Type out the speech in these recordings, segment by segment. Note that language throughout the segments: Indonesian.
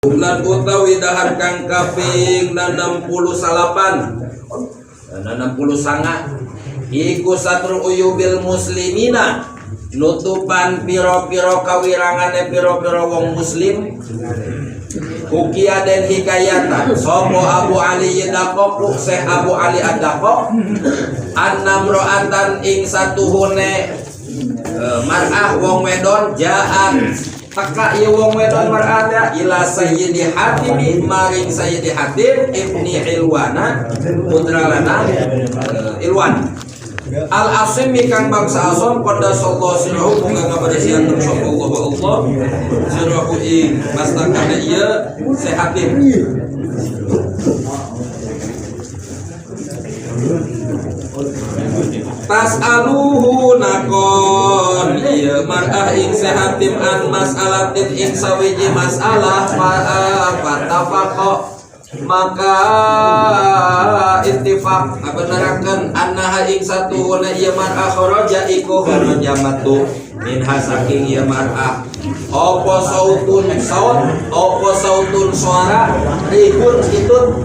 Lan utawi dahar kang kaping 68 iku satru uyubil muslimina nutupan piro-piro kawirangane piro-piro wong muslim. Ukia den hikayatan sopo Abu Ali Yadakok Syekh Abu Ali Adakok annamro'atan ing satuhune mar'ah wong wedon jaan teka ieu wong wedon mar'ah ya ila Sayyidi Hatim maring Sayyidi Hatim ibni Ilwana putra lana Ilwan Al-Asim kang bangsa Asom pada sallallahu sirahu muga ngabaresian insyaallah Allah sirahu ing mastakana ieu sehatin tas'aluhu nakon ieu mar'ah ing sehatim an mas'alatin ing sawiji masalah fatafaqo maka ittifaq benerakeun annaha ing satuhuna ieu mar'ah kharaja iku kharaja matu min hasaking ieu mar'ah apa sautun saut apa sautun suara rihun itun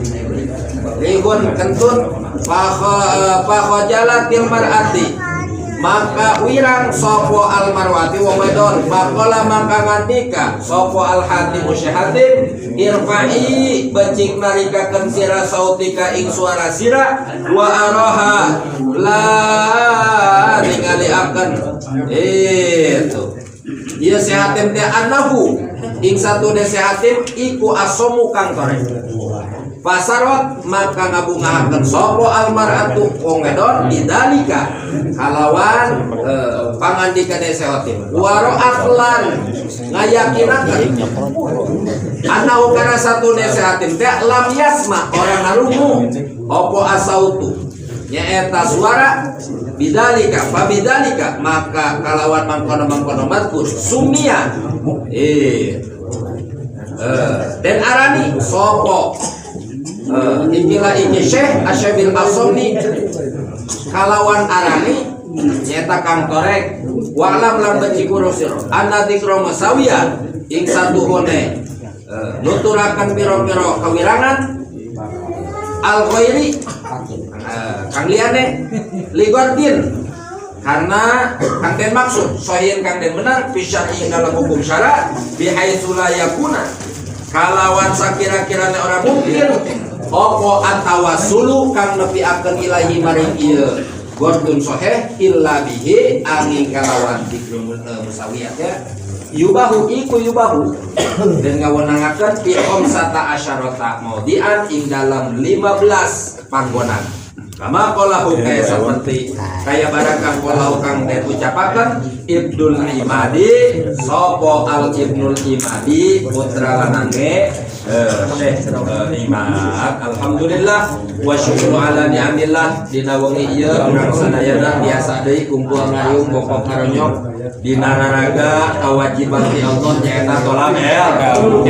rihun kentut fakhajalatil mar'ati maka wirang sopo al marwati wong wedon bakola maka ngantika sopo al hatim musyahatim irfa'i becik narikakeun sira sautika ing suara sira wa araha la ningali akan itu dia sehatim teh anahu ing satu de sehatim iku asomu kang torek pasarot maka ngabungahakeun sopo almaratu wong wedon didalika kalawan pangandika sehatim waro'at lan ngayakinakeun anahu kana satu sehatim teh lam yasma orang ngarungu opo asautu nyaeta suara bidalika pabidalika maka kalawan mangkono matkur sumia dan arani sopo ikilah iki Syekh Asyabil Asomni kalawan arani nyata kang torek wa'lam lam bacikuro siro anna dikro masawiya ing satuhune nuturakan piro-piro kawirangan al khairi kang liane ligordin karena kang den maksud sohin kang den benar fisyari dalam hukum syara bihaitsula yakuna kalawan sakira-kirane orang mungkin opo antawasulu kang nepiakeun ilahi maring ieu gordun soheh illa bihi angin kalawan dikrun musawiyah ya yubahu iku yubahu dan ngawenangakeun fi khamsata asyarata maudian ing dalam 15 panggonan kama qalahu kaya seperti kaya barakang qalahu kang den ucapaken Ibnul Imadi sapa al Ibnul Imadi putra lanange Syekh Imad alhamdulillah wa syukru ala ni'amillah dina wengi ieu urang sadayana biasa deui kumpul ngayung bokok karonyok dina naraga kawajiban ti Allah nyaeta tolab ilmu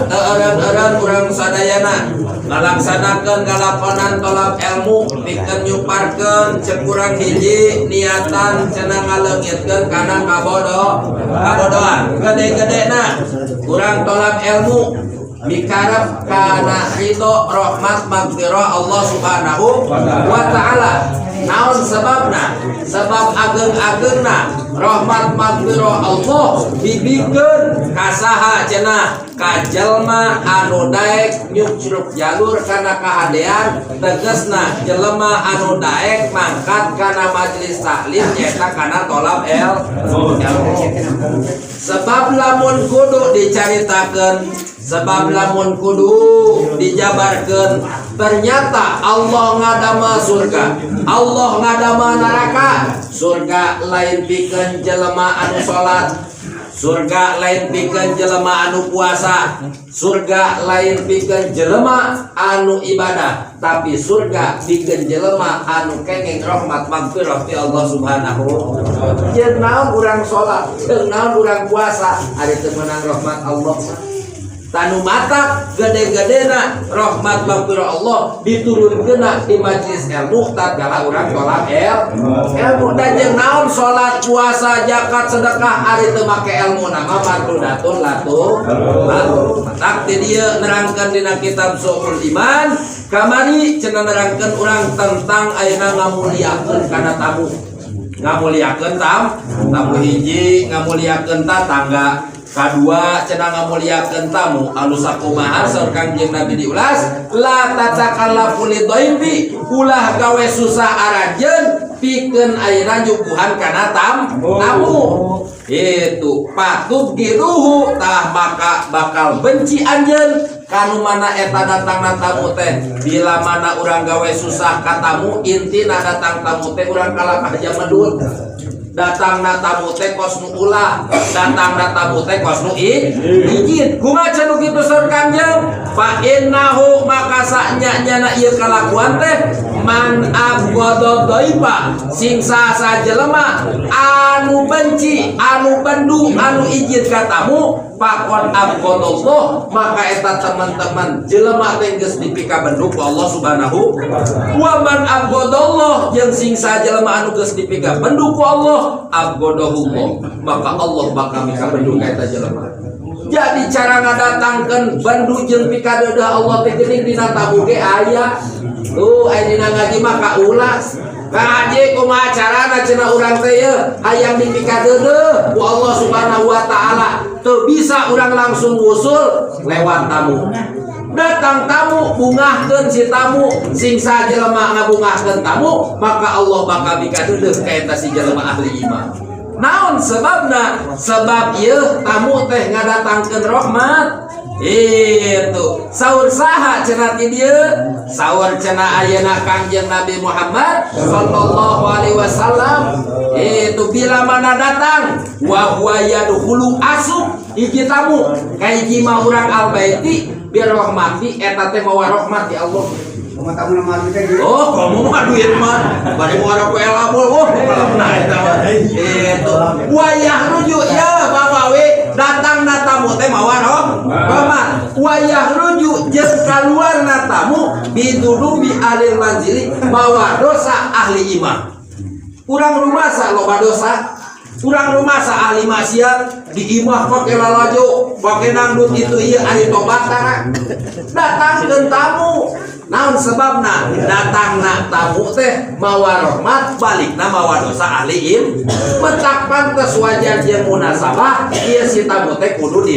eureun urang sadayana ngalaksanakeun kalakonan tolab ilmu pikeun nyuparkeun cek urang hiji niatan cenah ngaleungitkeun kana kabodohan gede-gedena urang tolab ilmu mikarep kana ridho rahmat magfirah Allah subhanahu wa ta'ala naon sebabna sebab ageng-agengna rahmat magfirah Allah dibikeun kasaha cenah ka jelema anu daek nyucruk jalur kana kahadean tegasna jelema anu daek mangkat kana majelis taklim nyaeta kana tolab ilmu sebab lamun kudu dicaritakeun sebab lamun kudu dijabarkeun ternyata Allah ngadama surga Allah ngadama neraka surga lain pikeun jelema anu salat surga lain pikeun jelema anu puasa surga lain pikeun jelema anu ibadah tapi surga pikeun jelema anu kenging rahmat magfirah ti Allah subhanahu wa ta'ala jeung naon urang salat jeung naon urang puasa ari teu meunang rahmat Allah tanu matak gede-gedena rahmat maghfirah Allah diturunkeun di majelis ilmu tatkala urang sholat ilmu dan jeung naon sholat puasa zakat sedekah ari teu make ilmu nama matrudatun latu matak ti dieu nerangkeun dina kitab Shu'abul Iman kamari cenah nerangkeun urang tentang ayeuna ngamuliakeun kana tamu ngamuliakeun tamu hiji ngamuliakeun tangga kadua cenah ngamuliakeun tamu anu sakumaha saur Kangjeng Nabi diulas la tatakallafu lidhaifi ulah gawe susah arajeun pikeun ayeuna nyuguhan kana tamu itu patut giruhu tah maka bakal benci anjeun kanu mana eta datangna tamu teh bila mana urang gawe susah ka tamu intina datang tamu teh urang kalakah jamedut datangna tamu teh kos nu ulah datangna tamu teh kos nu izin kumaha cenah kitu saur Kangjeng fa innahu maka sanyana ieu kalakuan teh man abghadha dhaifa sing saha jelema anu benci anu bendu anu izin ka tamu pakon abghadallah maka eta teman-teman jelema teh geus dipika bendu ku Allah Subhanahu wa man abghadallah jeung sing saha jelema anu geus dipika bendu ku Allah abghadahullah maka Allah bakal mika bendu ka eta jelema. Jadi cara ngadatangkeun bendu jeung pikadeudeuh Allah teh geuning dina tamu ge aya. Tuh aya dina ngaji mah kaulas. Ngaji kumaha carana cenah urang teh ye hayang dipikadeudeuh ku Allah Subhanahu wa taala. Teu bisa urang langsung usul lewat tamu. Datang tamu bungahkeun si tamu sing saha jelema ngabungahkeun tamu maka Allah bakal pikadeudeuh ka eta si jelema ahli iman. Naon sebabna sebab ieu tamu teh ngadatangkeun rahmat itu saur saha cenah ti dieu saur cenah ayeuna Kangjeng Nabi Muhammad sallallahu alaihi wasallam itu bila mana datang wa huwa yadkhulu asub hiji tamu ka hiji mah urang albaiti bi rahmati eta teh mawa rahmat ti Allah. Oh, kamu mah duit mah bari muara ku elabul nah eta mah itu wayah rujuk ya bawawe datangna tamu teh mawa rahmat wayah rujuk jeung kaluarna tamu bidunubi alil manzili mawa dosa ahli iman urang rumasa loba dosa urang rumasa ahli maksiat di imah pake lalajo pake nangdut itu ieu ari tobat tara datangkeun tamu. Naon sebabna datangna tamu teh mawa rahmat balikna mawa dosa ahli ilmu mentak pantes wajar jeung munasabah ieu si tamu teh kudu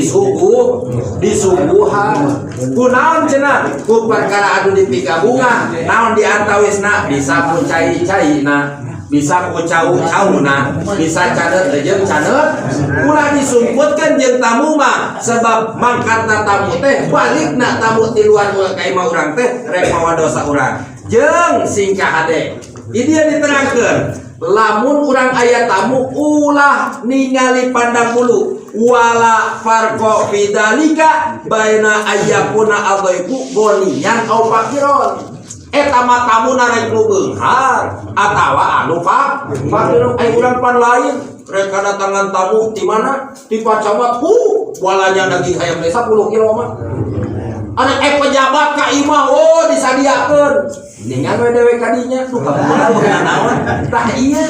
disuguhan kunaon cenah ku perkara anu dipika bunga naon diantawisna bisa ku cai-caina bisa ku cau-cauna bisa cadet jeung cadet ulah disumputkeun jeung tamu mah sebab mangkatna tamu teh balikna tamu ti luar ka imah urang teh rek mawa dosa urang jeung singkah hade ieu diterangkeun lamun urang aya tamu ulah ningali pandang bulu wala farqa fidzalika baina ayyakuna adhaifu goniyan au fakiron eta mah tamu narek nu beunghar atawa anu fakir ai urang pan lain rek kadatangan tamu di mana di pacamat walanya daging hayam 10 kilo mah ada pejabat ka imah disadiakeun ningan we dewe kadinya tuh kamu naon tah ieu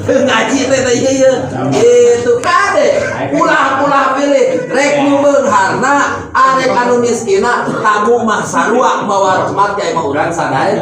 ngaji teh ieu itu kade ulah pilih rek nu beunharna arek anu miskina tamu mah sarua mawa rahmat ka imah urang sadaya